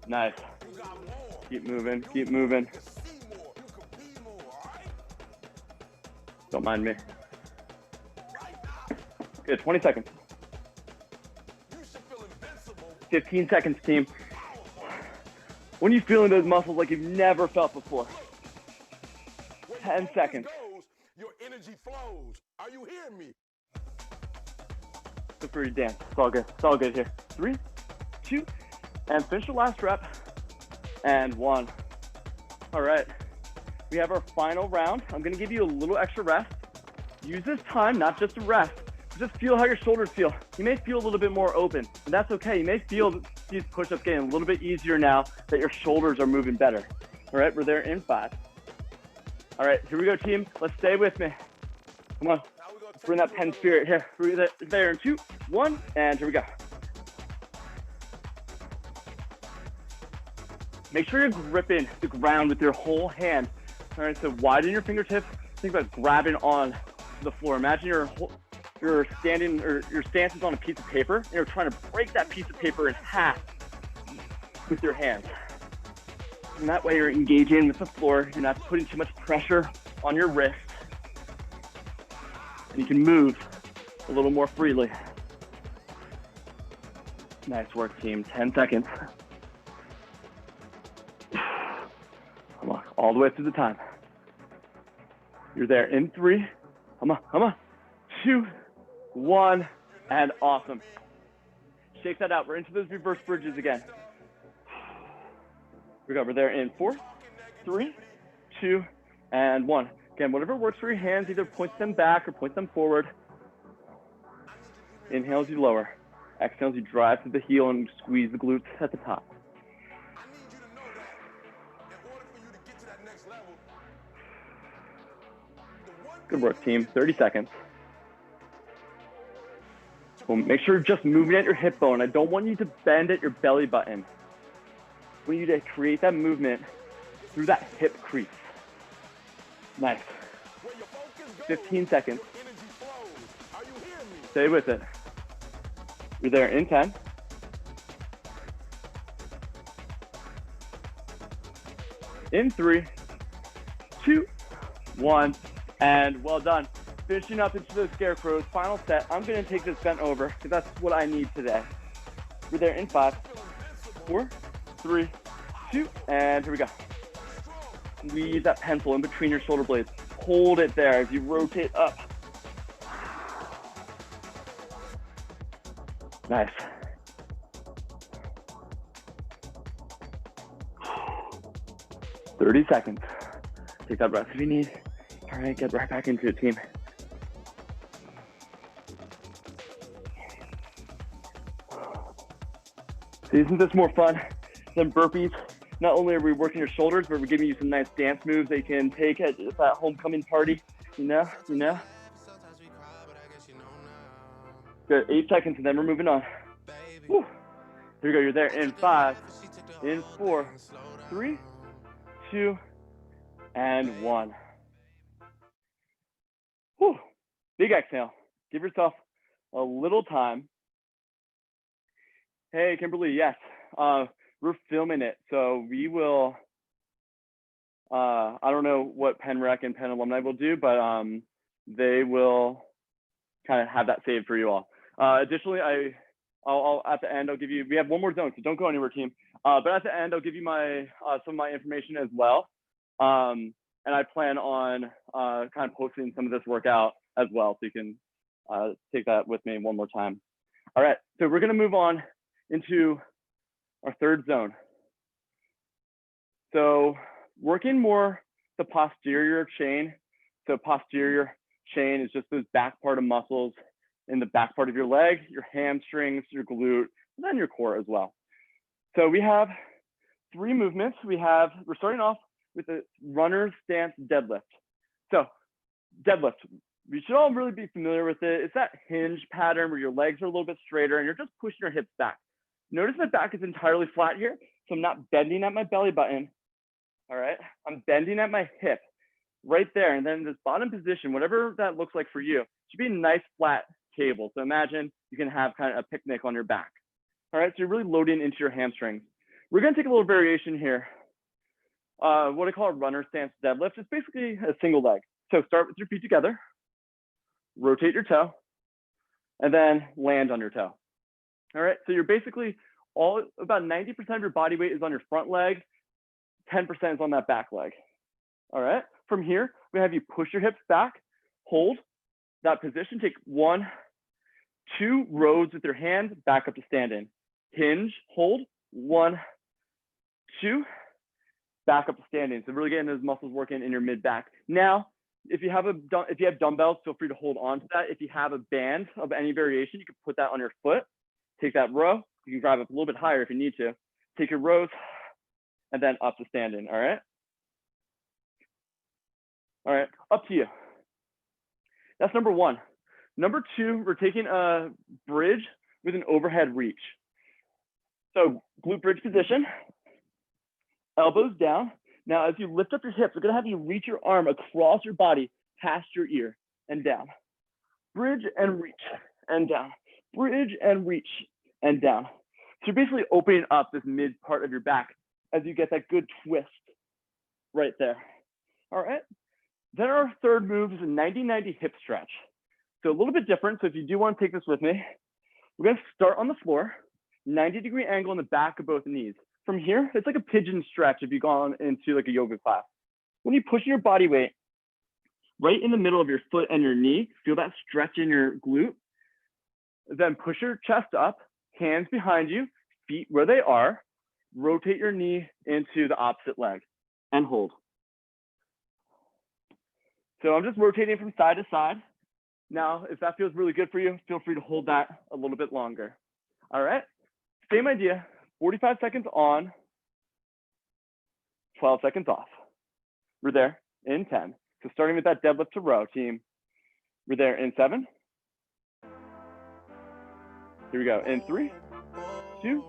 Nice. Keep moving, keep moving. Don't mind me. Good, 20 seconds. 15 seconds, team. When are you feeling those muscles like you've never felt before? 10 seconds. Your energy flows. Are you hearing me? Feel free to dance. It's all good. It's all good here. 3, 2, and finish your last rep. And 1. All right. We have our final round. I'm going to give you a little extra rest. Use this time, not just to rest. Just feel how your shoulders feel. You may feel a little bit more open, and that's okay. You may feel these push-ups getting a little bit easier now that your shoulders are moving better. All right, we're there in 5. All right, here we go, team. Let's stay with me. Come on. Bring that Penn spirit here. We're there in 2, 1, and here we go. Make sure you're gripping the ground with your whole hand. All right, so widen your fingertips. Think about grabbing on the floor. Imagine you're standing, or your stance is on a piece of paper, and you're trying to break that piece of paper in half with your hands. And that way you're engaging with the floor. You're not putting too much pressure on your wrist. And you can move a little more freely. Nice work, team. 10 seconds. Come on, all the way through the time. You're there in 3. Come on. 2, 1, and awesome. Shake that out. We're into those reverse bridges again. We're there in 4, 3, 2, and 1. Again, whatever works for your hands, either point them back or point them forward. Inhale as you lower. Exhale as you drive to the heel and squeeze the glutes at the top. Good work, team. 30 seconds. Well, make sure you're just moving at your hip bone. I don't want you to bend at your belly button. I want you to create that movement through that hip crease. Nice. 15 seconds. Stay with it. You're there in 10. In 3, 2, 1, and well done. Finishing up into those scarecrows, final set. I'm gonna take this bent over because that's what I need today. We're there in 5, 4, 3, 2, and here we go. Squeeze that pencil in between your shoulder blades. Hold it there as you rotate up. Nice. "30 seconds. Take that breath if you need. All right, get right back into it, team. So isn't this more fun than burpees? Not only are we working your shoulders, but we're giving you some nice dance moves that you can take at that homecoming party. You know? Good, 8 seconds, and then we're moving on. Woo. Here we go, you're there in 5, in 4, 3, 2, and 1. Whew. Big exhale. Give yourself a little time. Hey, Kimberly, yes, we're filming it, so we will, I don't know what Penn Rec and Penn Alumni will do, but they will kind of have that saved for you all. Additionally, I'll at the end, I'll give you, we have one more zone, so don't go anywhere, team. But at the end, I'll give you my some of my information as well. And I plan on kind of posting some of this workout as well, so you can take that with me one more time. All right, so we're gonna move on into our third zone. So working more the posterior chain. So posterior chain is just those back part of muscles in the back part of your leg, your hamstrings, your glute, and then your core as well. So we have 3 movements. We're starting off with the runner's stance deadlift. So deadlift, we should all really be familiar with it. It's that hinge pattern where your legs are a little bit straighter and you're just pushing your hips back. Notice my back is entirely flat here, so I'm not bending at my belly button. All right, I'm bending at my hip right there. And then this bottom position, whatever that looks like for you, should be a nice flat table. So imagine you can have kind of a picnic on your back. All right, so you're really loading into your hamstrings. We're gonna take a little variation here. What I call a runner stance deadlift. It's basically a single leg. So start with your feet together, rotate your toe, and then land on your toe. All right, so you're basically about 90% of your body weight is on your front leg, 10% is on that back leg. All right, from here, we have you push your hips back, hold that position, take 1, 2 rows with your hands, back up to standing. Hinge, hold, 1, 2, back up to standing. So really getting those muscles working in your mid back. Now, if you have dumbbells, feel free to hold on to that. If you have a band of any variation, you can put that on your foot. Take that row. You can drive up a little bit higher if you need to. Take your rows and then up to standing. All right. All right, up to you. That's number 1. Number 2, we're taking a bridge with an overhead reach. So glute bridge position, elbows down. Now, as you lift up your hips, we're gonna have you reach your arm across your body, past your ear and down. Bridge and reach and down. Bridge and reach and down. So you're basically opening up this mid part of your back as you get that good twist right there. All right. Then our third move is a 90-90 hip stretch. So a little bit different. So if you do want to take this with me, we're going to start on the floor, 90-degree angle in the back of both knees. From here, it's like a pigeon stretch if you've gone into like a yoga class. When you push your body weight right in the middle of your foot and your knee, feel that stretch in your glute. Then push your chest up, hands behind you, feet where they are, rotate your knee into the opposite leg and hold. So I'm just rotating from side to side. Now, if that feels really good for you, feel free to hold that a little bit longer. All right, same idea, 45 seconds on, 12 seconds off. We're there in 10. So starting with that deadlift to row, team. We're there in 7. Here we go, in 3, 2,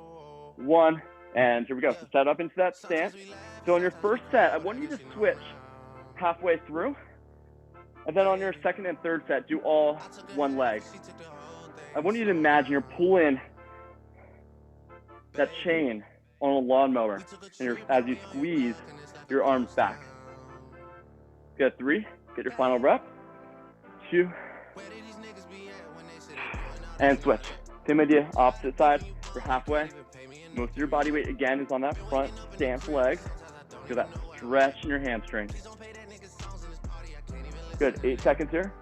1, and here we go. So set up into that stance. So on your first set, I want you to switch halfway through. And then on your second and third set, do all one leg. I want you to imagine you're pulling that chain on a lawnmower, and as you squeeze your arms back. Good, 3, get your final rep. 2, and switch. Same idea, opposite side for halfway. Most of your body weight again is on that front stance leg. Feel that stretch in your hamstring. Good, 8 seconds here.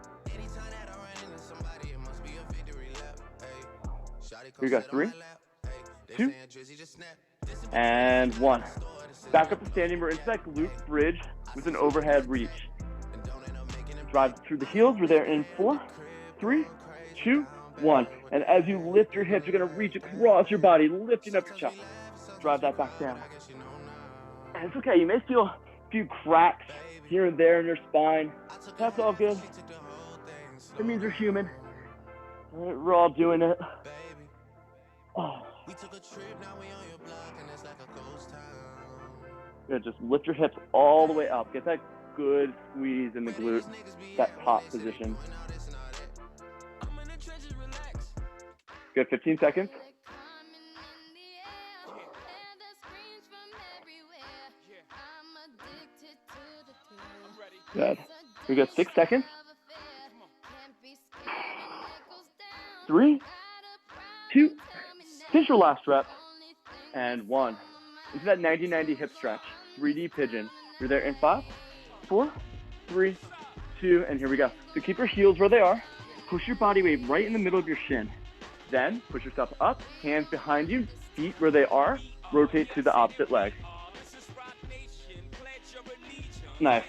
Here we go, 3, 2, and 1. Back up to standing, we're into that glute bridge with an overhead reach. Drive through the heels, we're there in 4, 3, 2, 1. And as you lift your hips, you're gonna reach across your body, lifting up your chest. Drive that back down. And it's okay, you may feel a few cracks here and there in your spine. That's all good. It means you're human. We're all doing it. Oh. Good, just lift your hips all the way up. Get that good squeeze in the glute, that top position. Good, 15 seconds. Good. We got 6 seconds. 3, 2, finish your last rep, and 1. Into that 90-90 hip stretch, 3D pigeon. You're there in 5, 4, 3, 2, and here we go. So keep your heels where they are. Push your body weight right in the middle of your shin. Then push yourself up, hands behind you, feet where they are. Rotate to the opposite leg. Nice.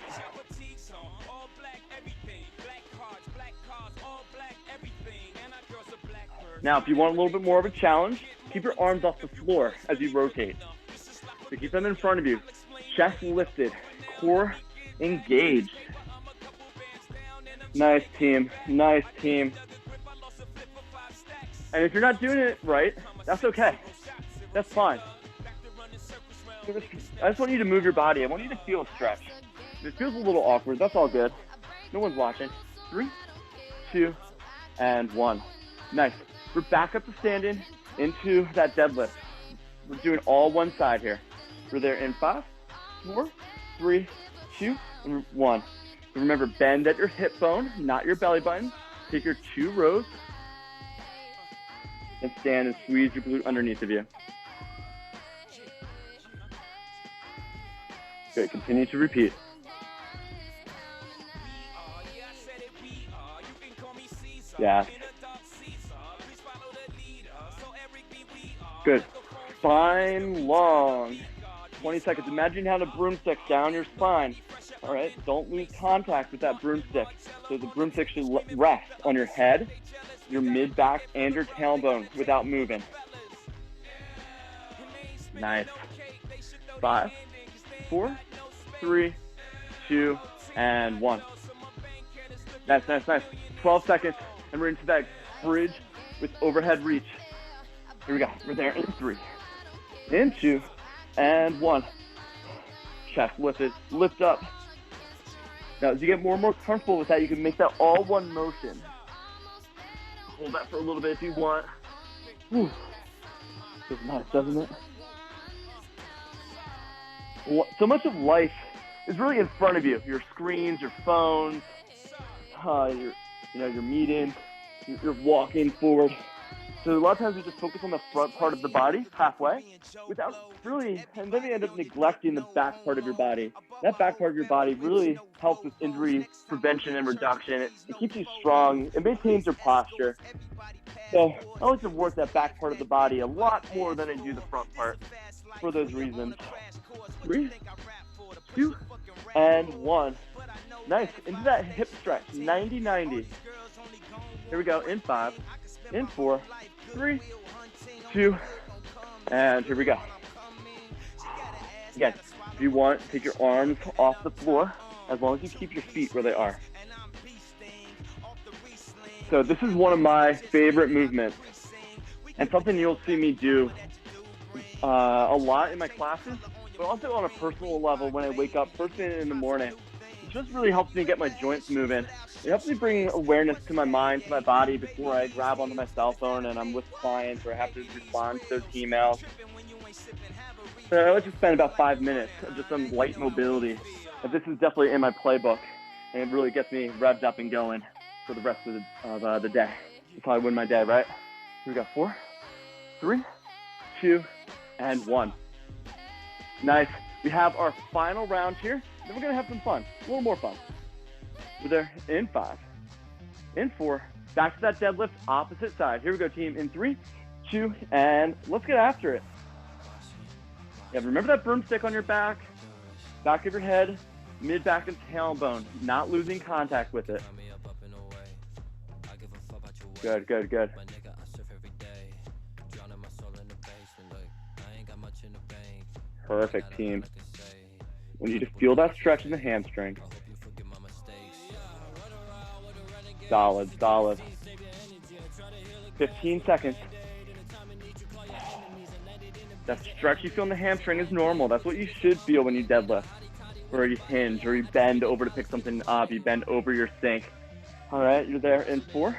Now, if you want a little bit more of a challenge, keep your arms off the floor as you rotate. So keep them in front of you. Chest lifted, core engaged. Nice, team. Nice, team. And if you're not doing it right, that's okay. That's fine. I just want you to move your body. I want you to feel a stretch. If it feels a little awkward, that's all good. No one's watching. 3, 2, and 1. Nice. We're back up to standing into that deadlift. We're doing all one side here. We're there in 5, 4, 3, 2, and 1. So remember, bend at your hip bone, not your belly button. Take your 2 rows and stand and squeeze your glute underneath of you. Good, continue to repeat. Yeah. Good. Spine long. 20 seconds. Imagine you had a broomstick down your spine. All right. Don't lose contact with that broomstick. So the broomstick should rest on your head, your mid back, and your tailbone without moving. Nice. 5, 4, 3, 2, and 1. Nice, nice, nice. 12 seconds, and we're into that bridge with overhead reach. Here we go. We're there in 3, in 2, and 1. Chest lifted, lift up. Now, as you get more and more comfortable with that, you can make that all one motion. Hold that for a little bit if you want. Whew. Feels nice, doesn't it? So much of life is really in front of you. Your screens, your phones, your meetings, you're walking forward. So a lot of times we just focus on the front part of the body, halfway, without really, and then you end up neglecting the back part of your body. That back part of your body really helps with injury prevention and reduction. It keeps you strong. It maintains your posture. So I like to work that back part of the body a lot more than I do the front part for those reasons. 3, 2, and 1. Nice. Into that hip stretch, 90-90. Here we go, in 5, in 4, 3, 2, and here we go. Again, if you want, take your arms off the floor as long as you keep your feet where they are. So this is one of my favorite movements and something you'll see me do a lot in my classes, but also on a personal level when I wake up first thing in the morning. It just really helps me get my joints moving. It helps me bring awareness to my mind, to my body before I grab onto my cell phone and I'm with clients or I have to respond to those emails. So I like to spend about 5 minutes of just some light mobility. But this is definitely in my playbook, and it really gets me revved up and going for the rest of the day. I'll probably win my day, right? Here we go. 4, 3, 2, and 1. Nice. We have our final round here. Then we're gonna have some fun, a little more fun. We're there in 5, in 4. Back to that deadlift, opposite side. Here we go, team. In 3, 2, and let's get after it. Yeah, remember that broomstick on your back of your head, mid-back and tailbone, not losing contact with it. Good, good, good. Perfect, team. We need to feel that stretch in the hamstring. Solid, solid. 15 seconds. That stretch you feel in the hamstring is normal. That's what you should feel when you deadlift, or you hinge, or you bend over to pick something up. You bend over your sink. All right, you're there in 4,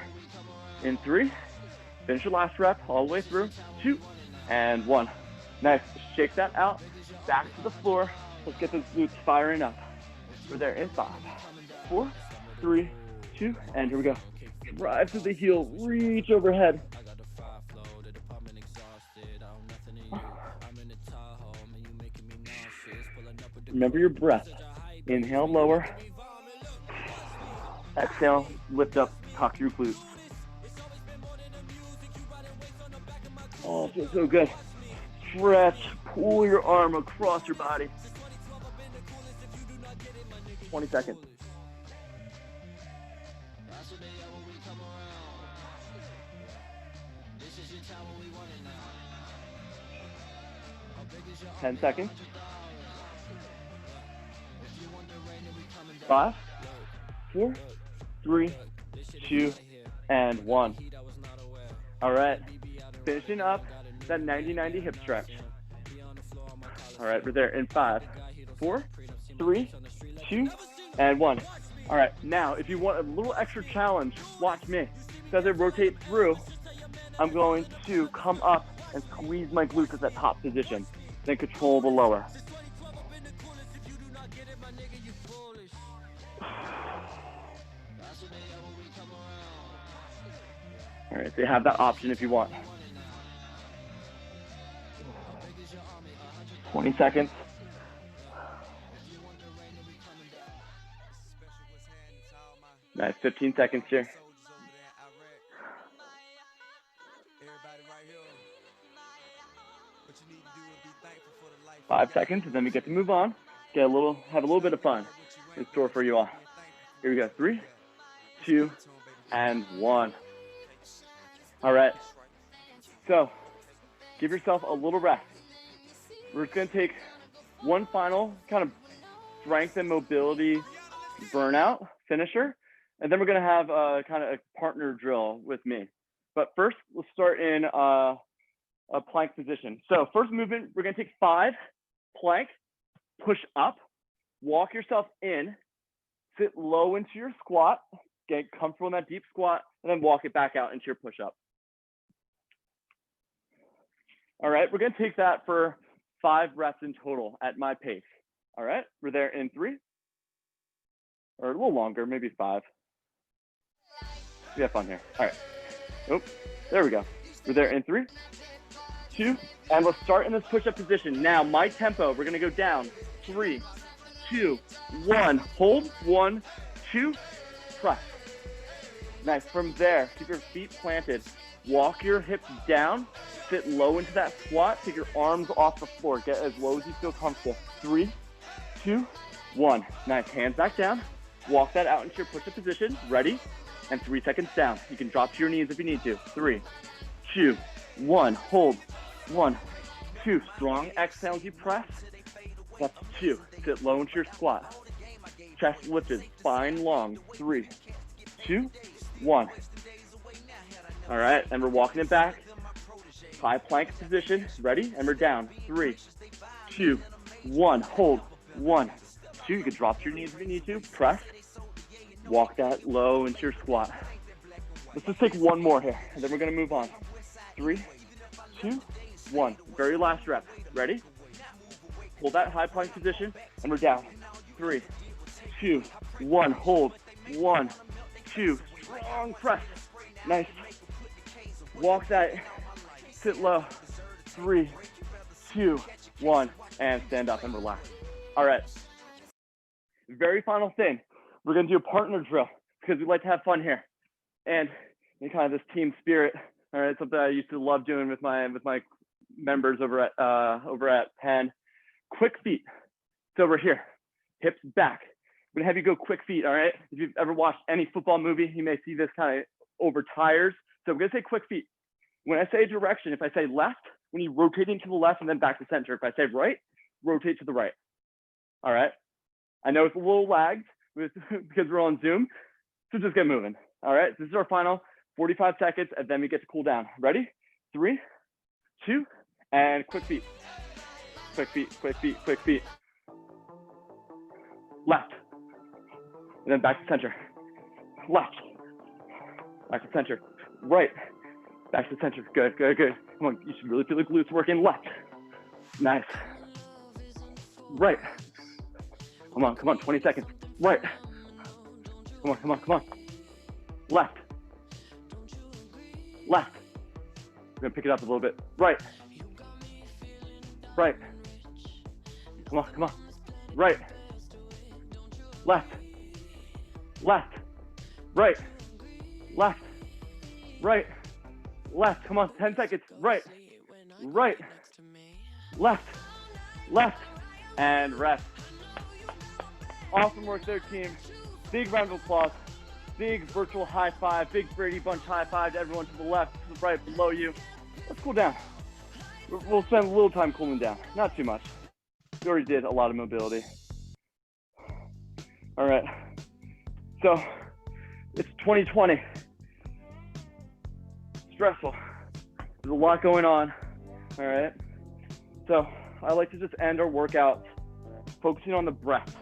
in 3. Finish your last rep all the way through. 2, and 1. Nice. Shake that out. Back to the floor. Let's get those glutes firing up. We're there in 5, 4, 3, 2, and here we go. Drive to the heel. Reach overhead. Remember your breath. Inhale, lower. Exhale, lift up, tuck your glutes. Oh, feels so good. Stretch, pull your arm across your body. 20 seconds. Ten seconds. 5, 4, 3, 2, and 1. All right, finishing up that 90-90 hip stretch. All right, we're there in 5, 4, 3, 2, and 1. All right, now if you want a little extra challenge, watch me. So as I rotate through, I'm going to come up and squeeze my glutes at that top position, then control the lower. All right, so you have that option if you want. 20 seconds. Nice, 15 seconds here. 5 seconds, and then we get to move on. Have a little bit of fun in store for you all. Here we go, 3, 2, and 1. All right, so give yourself a little rest. We're just gonna take one final kind of strength and mobility burnout finisher, and then we're gonna have a kind of a partner drill with me. But first, let's start in a plank position. So first movement, we're gonna take 5, plank, push up, walk yourself in, sit low into your squat, get comfortable in that deep squat, and then walk it back out into your push-up. All right, we're gonna take that for 5 reps in total at my pace. All right, we're there in 3, or a little longer, maybe 5. We have fun here. All right, oh, there we go. We're there in 3, 2, and let's start in this push-up position. Now, my tempo, we're gonna go down. 3, 2, 1, hold, 1, 2, press. Nice, from there, keep your feet planted. Walk your hips down, sit low into that squat, take your arms off the floor, get as low as you feel comfortable. 3, 2, 1. Nice, hands back down. Walk that out into your push-up position, ready? And 3 seconds down. You can drop to your knees if you need to. 3, 2, 1, hold. 1, 2, strong exhale as you press. That's 2, sit low into your squat. chest lifted, spine long. 3, 2, 1. All right, and we're walking it back. High plank position, ready? And we're down. 3, 2, 1. Hold. 1, 2. You can drop to your knees if you need to. Press. Walk that low into your squat. Let's just take one more here, and then we're gonna move on. 3, 2, 1. Very last rep. Ready? Hold that high plank position, and we're down. 3, 2, 1. Hold. 1, 2. Strong press. Nice. Walk that. Sit low. 3, 2, 1. And stand up and relax. All right. Very final thing. We're going to do a partner drill because we like to have fun here. And kind of this team spirit. All right. Something I used to love doing with my members over at Penn. Quick feet. So over here. Hips back. I'm going to have you go quick feet. All right. If you've ever watched any football movie, you may see this kind of over tires. So I'm going to say quick feet. When I say direction, if I say left, when you rotate into the left and then back to center. If I say right, rotate to the right. All right. I know it's a little lagged because we're on Zoom, so just get moving. All right. This is our final 45 seconds, and then we get to cool down. Ready? 3, 2, and quick feet. Quick feet, quick feet, quick feet. Left. And then back to center. Left. Back to center. Right. Back to center. Good, good, good. Come on, you should really feel the glutes working. Left. Nice. Right. Come on, 20 seconds. Right. Come on. Left. Left. We're gonna pick it up a little bit. Right. Right. Come on. Right. Left. Left. Right. Left. Right. Left. Come on, 10 seconds. Right. Right. Left. Left. And rest. Awesome work there, team. Big round of applause. Big virtual high five. Big Brady Bunch high five to everyone to the left, to the right, below you. Let's cool down. We'll spend a little time cooling down. Not too much. We already did a lot of mobility. All right. So it's 2020. Stressful. There's a lot going on. All right. So I like to just end our workouts focusing on the breath,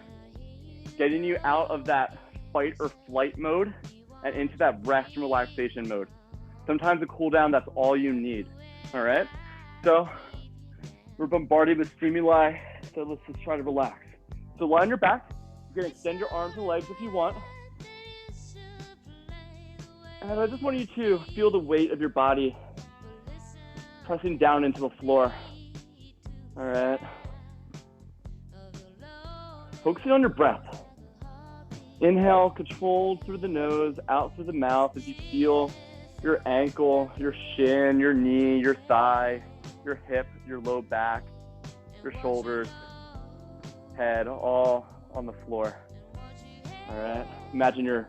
getting you out of that fight or flight mode and into that rest and relaxation mode. Sometimes a cool down, that's all you need. All right. So we're bombarded with stimuli. So let's just try to relax. So lie on your back. You're gonna extend your arms and legs if you want. And I just want you to feel the weight of your body pressing down into the floor. All right. Focusing on your breath. Inhale, controlled through the nose, out through the mouth as you feel your ankle, your shin, your knee, your thigh, your hip, your low back, your shoulders, head, all on the floor. All right. Imagine you're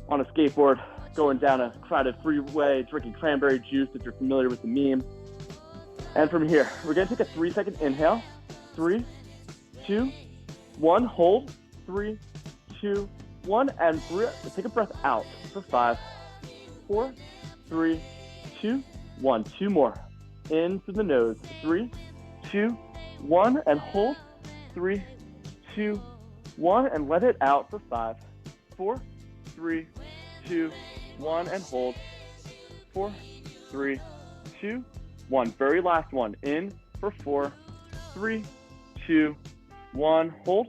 on a skateboard going down a crowded freeway, drinking cranberry juice if you're familiar with the meme. And from here, we're gonna take a 3-second inhale. 3, 2, 1, hold. 3, 2, 1, and take a breath out for 5, 4, 3, 2, 1. 2 more. In through the nose. 3, 2, 1, and hold. 3, 2, 1, and let it out for 5, 4, 3, 2, 1, and hold. 4, 3, 2, 1. Very last one. In for 4, 3, 2, 1. Hold.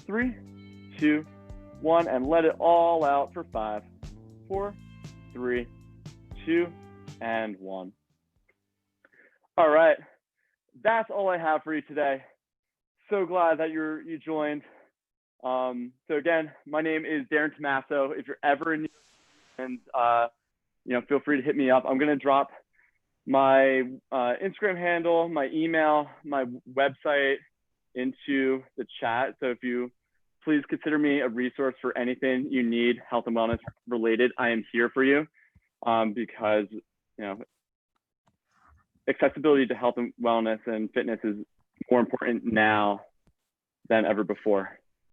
3, 2, 1, and let it all out for 5, 4, 3, 2, and 1. All right. That's all I have for you today. So glad that you joined. So again, my name is Darren Tomasso. If you're ever in, and feel free to hit me up. I'm gonna drop my Instagram handle, my email, my website into the chat. So if you please consider me a resource for anything you need health and wellness related, I am here for you, because accessibility to health and wellness and fitness is more important now than ever before.